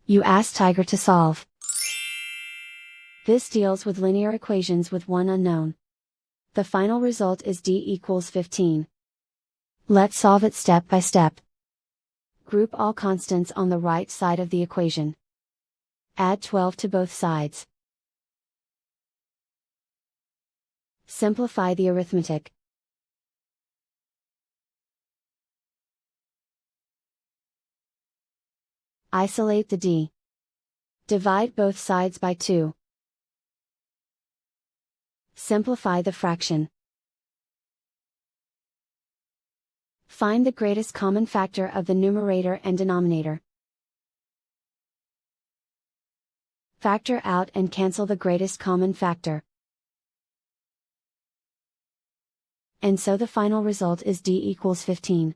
You ask Tiger to solve. This deals with linear equations with one unknown. The final result is d equals 15. Let's solve it step by step. Group all constants on the right side of the equation. Add 12 to both sides. Simplify the arithmetic. Isolate the d. Divide both sides by 2. Simplify the fraction. Find the greatest common factor of the numerator and denominator. Factor out and cancel the greatest common factor. And so the final result is d equals 15.